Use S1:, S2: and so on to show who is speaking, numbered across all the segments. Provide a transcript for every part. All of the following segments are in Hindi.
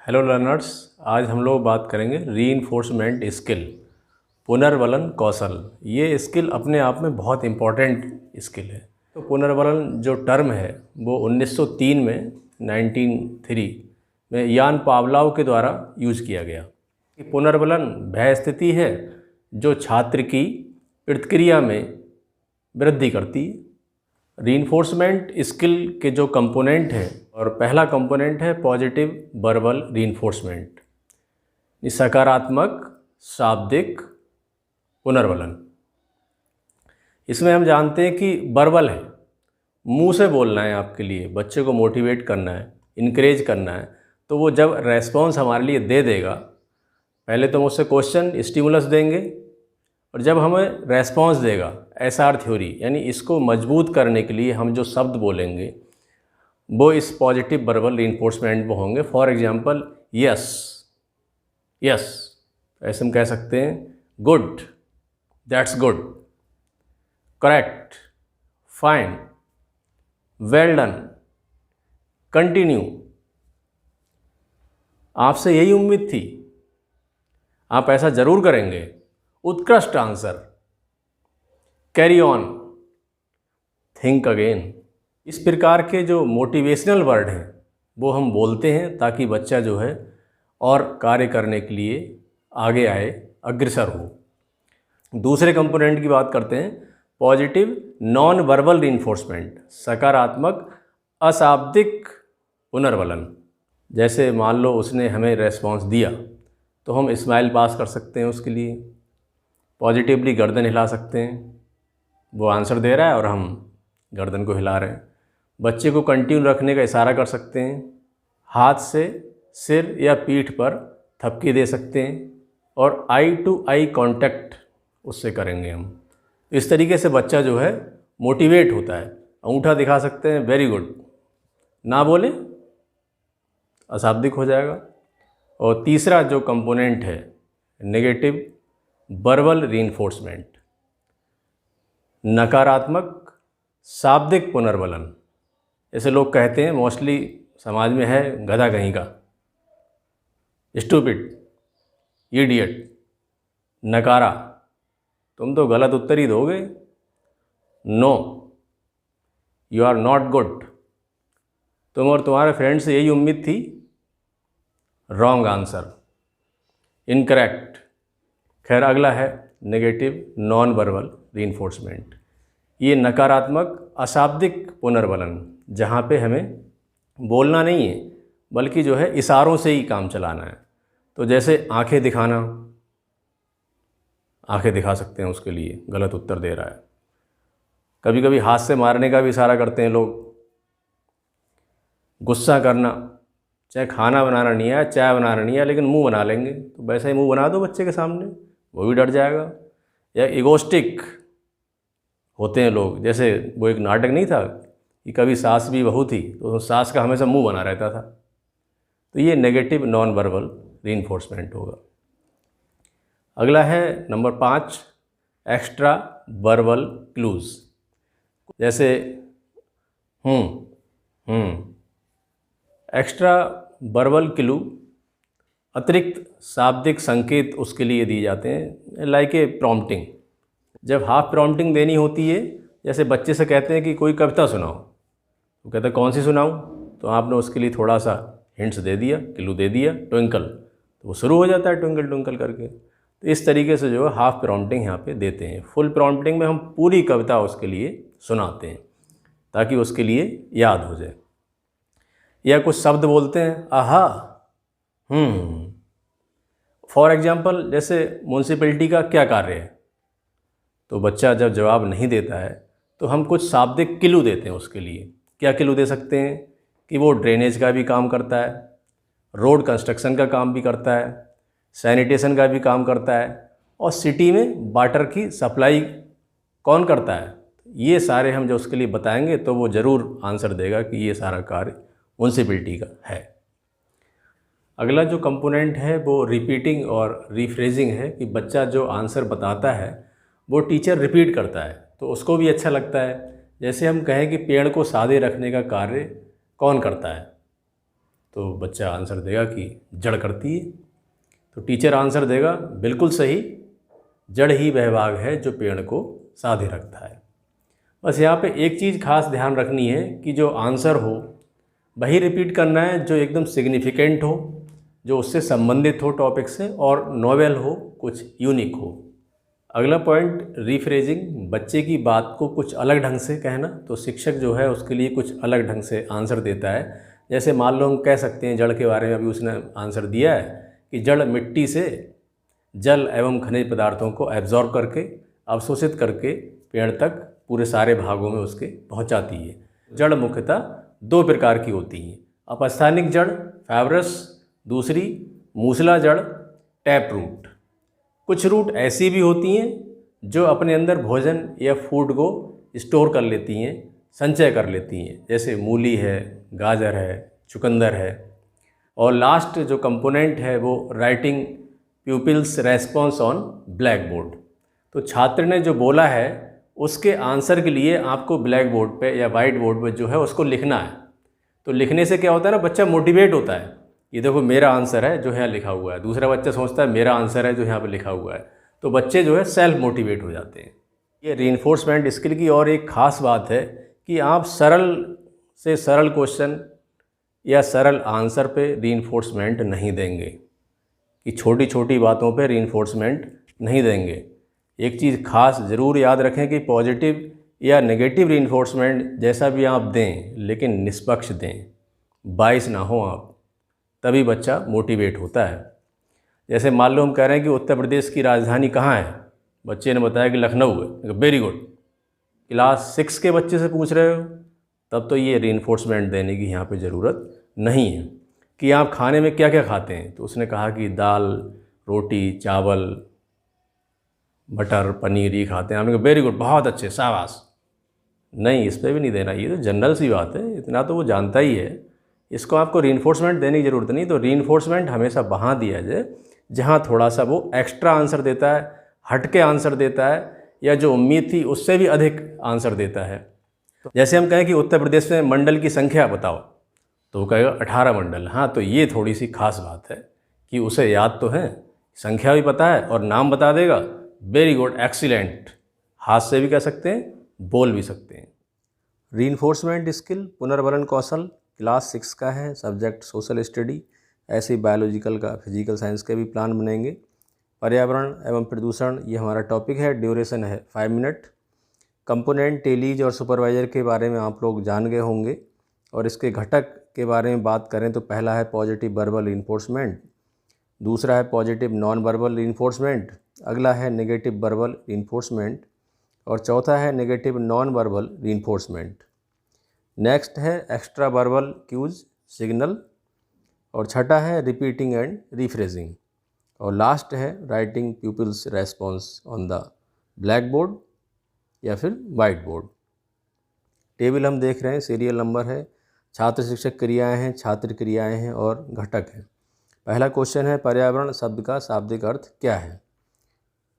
S1: हेलो लर्नर्स, आज हम लोग बात करेंगे रीइंफोर्समेंट स्किल, पुनर्वलन कौशल। ये स्किल अपने आप में बहुत इम्पॉर्टेंट स्किल है। तो पुनर्वलन जो टर्म है वो 1903 में 1903 में यान पावलोव के द्वारा यूज़ किया गया। कि पुनर्वलन वह स्थिति है जो छात्र की प्रतिक्रिया में वृद्धि करती है। रीइंफोर्समेंट स्किल के जो कंपोनेंट है, और पहला कंपोनेंट है पॉजिटिव वर्बल रीइंफोर्समेंट, सकारात्मक शाब्दिक पुनर्वलन। इसमें हम जानते हैं कि वर्बल है, मुंह से बोलना है, आपके लिए बच्चे को मोटिवेट करना है, इनकरेज करना है। तो वो जब रेस्पॉन्स हमारे लिए दे देगा, पहले तो हम उससे क्वेश्चन स्टिमुलस देंगे, और जब हमें रेस्पॉन्स देगा, एसआर थ्योरी, यानी इसको मजबूत करने के लिए हम जो शब्द बोलेंगे वो इस पॉजिटिव वर्बल रीइंफोर्समेंट में होंगे। फॉर एग्जांपल यस, यस, ऐसे हम कह सकते हैं good, that's good, correct, fine, well done, continue, आपसे यही उम्मीद थी, आप ऐसा ज़रूर करेंगे, उत्कृष्ट answer, carry on, think again. इस प्रकार के जो मोटिवेशनल वर्ड हैं वो हम बोलते हैं ताकि बच्चा जो है और कार्य करने के लिए आगे आए, अग्रसर हो। दूसरे कंपोनेंट की बात करते हैं पॉजिटिव नॉन वर्बल रीइंफोर्समेंट, सकारात्मक अशाब्दिक पुनर्वलन। जैसे मान लो उसने हमें रेस्पॉन्स दिया तो हम स्माइल पास कर सकते हैं उसके लिए, पॉजिटिवली गर्दन हिला सकते हैं, वो आंसर दे रहा है और हम गर्दन को हिला रहे हैं। बच्चे को कंटिन्यू रखने का इशारा कर सकते हैं, हाथ से सिर या पीठ पर थपकी दे सकते हैं, और आई टू आई कांटेक्ट उससे करेंगे हम। इस तरीके से बच्चा जो है मोटिवेट होता है। अंगूठा दिखा सकते हैं, वेरी गुड, ना बोले अशाब्दिक हो जाएगा। और तीसरा जो कंपोनेंट है नेगेटिव वर्बल रीइंफोर्समेंट, नकारात्मक शाब्दिक पुनर्वलन। ऐसे लोग कहते हैं, मोस्टली समाज में है, गधा कहीं का, स्टूपिड, इडियट, नकारा, तुम तो गलत उत्तर ही दोगे, no, you are not good, तुम और तुम्हारे फ्रेंड से यही उम्मीद थी, रॉन्ग आंसर, इनकरेक्ट। खैर, अगला है नेगेटिव नॉन वर्बल रीइंफोर्समेंट। ये नकारात्मक अशाब्दिक पुनर्वलन, जहाँ पे हमें बोलना नहीं है बल्कि जो है इशारों से ही काम चलाना है। तो जैसे आंखें दिखाना, आंखें दिखा सकते हैं उसके लिए, गलत उत्तर दे रहा है। कभी कभी हाथ से मारने का भी इशारा करते हैं लोग। गुस्सा करना, चाहे खाना बनाना नहीं है, चाय बनाना नहीं है, लेकिन मुंह बना लेंगे, तो वैसा ही मुंह बना दो बच्चे के सामने, वो भी डर जाएगा। या इगोस्टिक होते हैं लोग, जैसे वो एक नाटक नहीं था कि कभी सास भी बहू थी, तो सास का हमेशा मुंह बना रहता था। तो ये नेगेटिव नॉन वर्बल रीइंफोर्समेंट होगा। अगला है नंबर 5, एक्स्ट्रा वर्बल क्लूज। जैसे एक्स्ट्रा वर्बल क्लू, अतिरिक्त शाब्दिक संकेत उसके लिए दिए जाते हैं, लाइक ए प्रॉम्प्टिंग। जब हाफ प्रॉम्प्टिंग देनी होती है, जैसे बच्चे से कहते हैं कि कोई कविता सुनाओ, तो कहता है कौन सी सुनाऊं, तो आपने उसके लिए थोड़ा सा हिंट्स दे दिया, क्लू दे दिया, ट्विंकल, तो वो शुरू हो जाता है ट्विंकल ट्विंकल करके। तो इस तरीके से जो है हाफ प्रॉम्प्टिंग यहाँ पे देते हैं। फुल प्रॉम्प्टिंग में हम पूरी कविता उसके लिए सुनाते हैं ताकि उसके लिए याद हो जाए। या कुछ शब्द बोलते हैं, आहा, फॉर एग्जाम्पल, जैसे म्यूनसिपैलिटी का क्या कार्य है, तो बच्चा जब जवाब नहीं देता है तो हम कुछ शाब्दिक क्लू देते हैं उसके लिए। क्या क्लू दे सकते हैं कि वो ड्रेनेज का भी काम करता है, रोड कंस्ट्रक्शन का काम भी करता है, सैनिटेशन का भी काम करता है, और सिटी में वाटर की सप्लाई कौन करता है। ये सारे हम जो उसके लिए बताएंगे तो वो ज़रूर आंसर देगा कि ये सारा कार्य म्यूनसिपैलिटी का है। अगला जो कंपोनेंट है वो रिपीटिंग और रिफ्रेजिंग है, कि बच्चा जो आंसर बताता है वो टीचर रिपीट करता है तो उसको भी अच्छा लगता है। जैसे हम कहें कि पेड़ को सादे रखने का कार्य कौन करता है, तो बच्चा आंसर देगा कि जड़ करती है। तो टीचर आंसर देगा बिल्कुल सही, जड़ ही वह भाग है जो पेड़ को साधे रखता है। बस यहाँ पे एक चीज़ खास ध्यान रखनी है कि जो आंसर हो वही रिपीट करना है जो एकदम सिग्निफिकेंट हो, जो उससे संबंधित हो टॉपिक से, और नोवेल हो, कुछ यूनिक हो। अगला पॉइंट रीफ्रेजिंग, बच्चे की बात को कुछ अलग ढंग से कहना। तो शिक्षक जो है उसके लिए कुछ अलग ढंग से आंसर देता है। जैसे मान लो हम कह सकते हैं जड़ के बारे में, अभी उसने आंसर दिया है कि जड़ मिट्टी से जल एवं खनिज पदार्थों को एब्जॉर्ब करके, अवशोषित करके पेड़ तक पूरे सारे भागों में उसके पहुंचाती है। जड़ मुख्यतः दो प्रकार की होती हैं, अपस्थानिक जड़ फाइब्रस, दूसरी मूसला जड़ टैप रूट। कुछ रूट ऐसी भी होती हैं जो अपने अंदर भोजन या फूड को स्टोर कर लेती हैं, संचय कर लेती हैं, जैसे मूली है, गाजर है, चुकंदर है। और लास्ट जो कंपोनेंट है वो writing pupils response on black board. तो छात्र ने जो बोला है उसके आंसर के लिए आपको ब्लैक बोर्ड पे या वाइट बोर्ड पे जो है उसको लिखना है। तो लिखने से क्या होता है ना, बच्चा मोटिवेट होता है। ये देखो मेरा आंसर है जो यहाँ लिखा हुआ है, दूसरा बच्चा सोचता है मेरा आंसर है जो यहाँ पे लिखा हुआ है। तो बच्चे जो है सेल्फ मोटिवेट हो जाते हैं। ये रीइंफोर्समेंट स्किल की और एक ख़ास बात है कि आप सरल से सरल क्वेश्चन या सरल आंसर पे रीइंफोर्समेंट नहीं देंगे, कि छोटी छोटी बातों पे रीइंफोर्समेंट नहीं देंगे। एक चीज़ खास ज़रूर याद रखें कि पॉजिटिव या नेगेटिव रीइंफोर्समेंट जैसा भी आप दें, लेकिन निष्पक्ष दें, बाइस ना हो आप, तभी बच्चा मोटिवेट होता है। जैसे मान लो हम कह रहे हैं कि उत्तर प्रदेश की राजधानी कहाँ है, बच्चे ने बताया कि लखनऊ है, वेरी गुड। क्लास 6 के बच्चे से पूछ रहे हो, तब तो ये रीइंफोर्समेंट देने की यहाँ पे ज़रूरत नहीं है। कि आप खाने में क्या क्या खाते हैं, तो उसने कहा कि दाल, रोटी, चावल, बटर, पनीर ही खाते हैं। आपने कहा वेरी गुड, बहुत अच्छे, शाबाश। नहीं, इस पर भी नहीं देना, ये तो जनरल सी बात है, इतना तो वो जानता ही है। इसको आपको रीइंफोर्समेंट देने की ज़रूरत नहीं। तो रीइंफोर्समेंट हमेशा वहाँ दिया जाए जहाँ थोड़ा सा वो एक्स्ट्रा आंसर देता है, हट के आंसर देता है, या जो उम्मीद थी उससे भी अधिक आंसर देता है। जैसे हम कहें कि उत्तर प्रदेश में मंडल की संख्या बताओ, तो वो कहेगा 18 मंडल। हाँ, तो ये थोड़ी सी खास बात है कि उसे याद तो है, संख्या भी पता है और नाम बता देगा। वेरी गुड, एक्सीलेंट, हाथ से भी कह सकते हैं, बोल भी सकते हैं। रीइंफोर्समेंट स्किल पुनर्वलन कौशल क्लास 6 का है, सब्जेक्ट सोशल स्टडी। ऐसे ही बायोलॉजिकल का, फिजिकल साइंस के भी प्लान बनेंगे। पर्यावरण एवं प्रदूषण ये हमारा टॉपिक है, ड्यूरेशन है 5 मिनट। कंपोनेंट, टेलीज और सुपरवाइज़र के बारे में आप लोग जान गए होंगे। और इसके घटक के बारे में बात करें तो पहला है पॉजिटिव वर्बल रीइंफोर्समेंट, दूसरा है पॉजिटिव नॉन वर्बल रीइंफोर्समेंट, अगला है नेगेटिव वर्बल रीइंफोर्समेंट, और चौथा है negative non verbal reinforcement. Next है एक्स्ट्रा वर्बल क्यूज सिग्नल, और छठा है रिपीटिंग एंड रिफ्रेजिंग, और लास्ट है writing pupils response on the black board या फिर वाइट बोर्ड। टेबल हम देख रहे हैं, सीरियल नंबर है, छात्र शिक्षक क्रियाएं हैं, छात्र क्रियाएं हैं और घटक हैं। पहला क्वेश्चन है पर्यावरण शब्द का शाब्दिक अर्थ क्या है।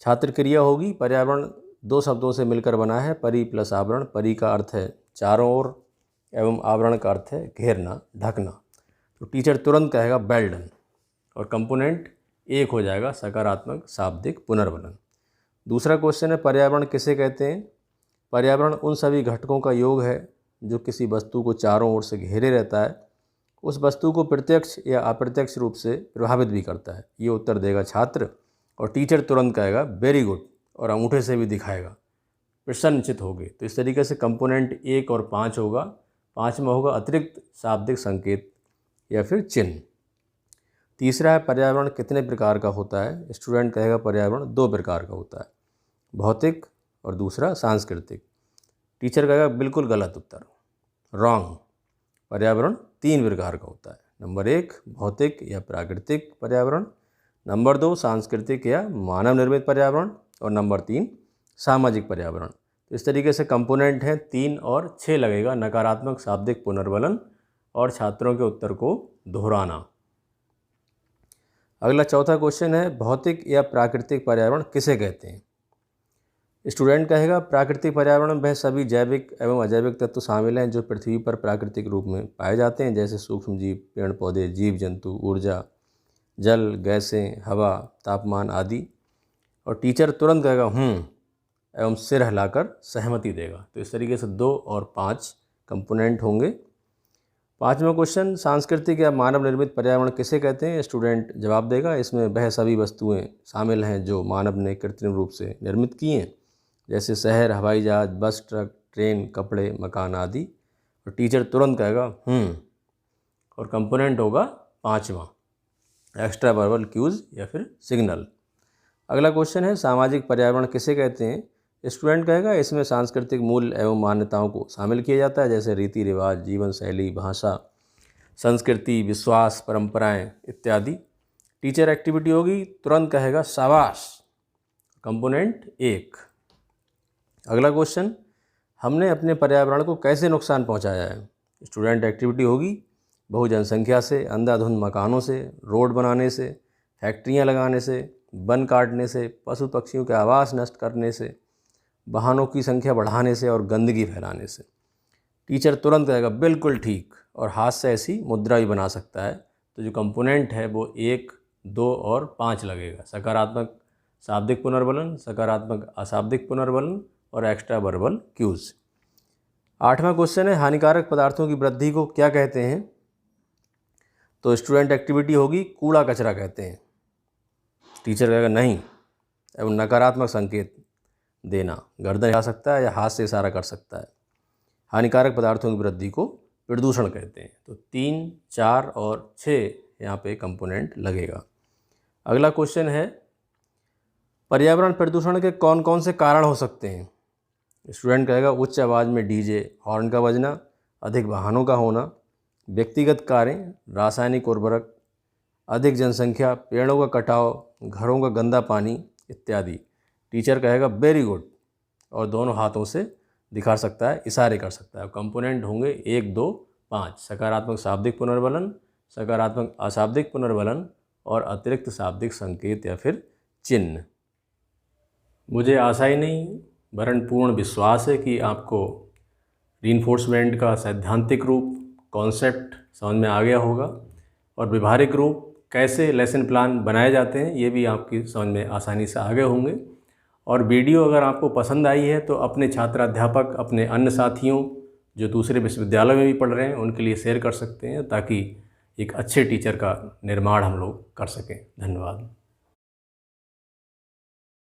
S1: छात्र क्रिया होगी, पर्यावरण 2 शब्दों से मिलकर बना है, परि प्लस आवरण। परि का अर्थ है चारों ओर एवं आवरण का अर्थ है घेरना, ढकना। तो टीचर तुरंत कहेगा वेल डन, और कंपोनेंट एक हो जाएगा सकारात्मक शाब्दिक पुनर्वलन। दूसरा क्वेश्चन है पर्यावरण किसे कहते हैं। पर्यावरण उन सभी घटकों का योग है जो किसी वस्तु को चारों ओर से घेरे रहता है, उस वस्तु को प्रत्यक्ष या अप्रत्यक्ष रूप से प्रभावित भी करता है। ये उत्तर देगा छात्र, और टीचर तुरंत कहेगा वेरी गुड, और अंगूठे से भी दिखाएगा, प्रसन्नचित होगी। तो इस तरीके से कंपोनेंट 1 और 5 होगा। 5 में होगा अतिरिक्त शाब्दिक संकेत या फिर चिन्ह। तीसरा है पर्यावरण कितने प्रकार का होता है। स्टूडेंट कहेगा पर्यावरण 2 प्रकार का होता है, भौतिक और दूसरा सांस्कृतिक। टीचर कहेगा बिल्कुल गलत उत्तर, रॉन्ग। पर्यावरण 3 प्रकार का होता है, नंबर 1 भौतिक या प्राकृतिक पर्यावरण, नंबर 2 सांस्कृतिक या मानव निर्मित पर्यावरण, और नंबर 3 सामाजिक पर्यावरण। तो इस तरीके से कंपोनेंट हैं 3 और 6 लगेगा नकारात्मक शाब्दिक पुनर्वलन और छात्रों के उत्तर को दोहराना। अगला चौथा क्वेश्चन है भौतिक या प्राकृतिक पर्यावरण किसे कहते हैं। स्टूडेंट कहेगा प्राकृतिक पर्यावरण में वह सभी जैविक एवं अजैविक तत्व शामिल हैं जो पृथ्वी पर प्राकृतिक रूप में पाए जाते हैं, जैसे सूक्ष्म जीव, पेड़ पौधे, जीव जंतु, ऊर्जा, जल, गैसें, हवा, तापमान आदि। और टीचर तुरंत कहेगा एवं सिर हिलाकर सहमति देगा। तो इस तरीके से 2 और 5 कंपोनेंट होंगे। 5वां क्वेश्चन, सांस्कृतिक या मानव निर्मित पर्यावरण किसे कहते हैं? स्टूडेंट जवाब देगा इसमें वह सभी वस्तुएं शामिल हैं जो मानव ने कृत्रिम रूप से निर्मित की हैं, जैसे शहर, हवाई जहाज, बस, ट्रक, ट्रेन, कपड़े, मकान आदि। और टीचर तुरंत कहेगा और कंपोनेंट होगा 5वां, एक्स्ट्रा वर्बल क्यूज या फिर सिग्नल। अगला क्वेश्चन है, सामाजिक पर्यावरण किसे कहते हैं? स्टूडेंट कहेगा इसमें सांस्कृतिक मूल्य एवं मान्यताओं को शामिल किया जाता है, जैसे रीति रिवाज, जीवन शैली, भाषा, संस्कृति, विश्वास, परंपराएं इत्यादि। टीचर एक्टिविटी होगी, तुरंत कहेगा शाबाश, कंपोनेंट 1। अगला क्वेश्चन, हमने अपने पर्यावरण को कैसे नुकसान पहुंचाया है? स्टूडेंट एक्टिविटी होगी, बहु जनसंख्या से, अंधाधुंध मकानों से, रोड बनाने से, फैक्ट्रियां लगाने से, वन काटने से, पशु पक्षियों के आवास नष्ट करने से, वाहनों की संख्या बढ़ाने से और गंदगी फैलाने से। टीचर तुरंत कहेगा बिल्कुल ठीक, और हाथ से ऐसी मुद्रा भी बना सकता है। तो जो कंपोनेंट है वो 1, 2 और 5 लगेगा, सकारात्मक शाब्दिक पुनर्बलन, सकारात्मक अशाब्दिक पुनर्बलन और एक्स्ट्रा वर्बल क्यूज। 8वां क्वेश्चन है, हानिकारक पदार्थों की वृद्धि को क्या कहते हैं? तो स्टूडेंट एक्टिविटी होगी, कूड़ा कचरा कहते हैं। टीचर कहेगा नहीं, एवं नकारात्मक संकेत देना, गर्दन हिला सकता है या हाथ से इशारा कर सकता है। हानिकारक पदार्थों की वृद्धि को प्रदूषण कहते हैं। तो 3, 4 और 6 यहाँ पे कंपोनेंट लगेगा। अगला क्वेश्चन है, पर्यावरण प्रदूषण के कौन कौन से कारण हो सकते हैं? स्टूडेंट कहेगा उच्च आवाज़ में डीजे, हॉर्न का बजना, अधिक वाहनों का होना, व्यक्तिगत कारें, रासायनिक उर्वरक, अधिक जनसंख्या, पेड़ों का कटाव, घरों का गंदा पानी इत्यादि। टीचर कहेगा वेरी गुड, और दोनों हाथों से दिखा सकता है, इशारे कर सकता है। कंपोनेंट होंगे 1, 2, 5, सकारात्मक शाब्दिक पुनर्बलन, सकारात्मक अशाब्दिक पुनर्बलन और अतिरिक्त शाब्दिक संकेत या फिर चिन्ह। मुझे आशा ही नहीं वरन पूर्ण विश्वास है कि आपको रीइंफोर्समेंट का सैद्धांतिक रूप, कॉन्सेप्ट समझ में आ गया होगा, और व्यवहारिक रूप कैसे लेसन प्लान बनाए जाते हैं ये भी आपकी समझ में आसानी से आ गए होंगे। और वीडियो अगर आपको पसंद आई है तो अपने छात्र अध्यापक, अपने अन्य साथियों जो दूसरे विश्वविद्यालय में भी पढ़ रहे हैं उनके लिए शेयर कर सकते हैं, ताकि एक अच्छे टीचर का निर्माण हम लोग कर सकें। धन्यवाद।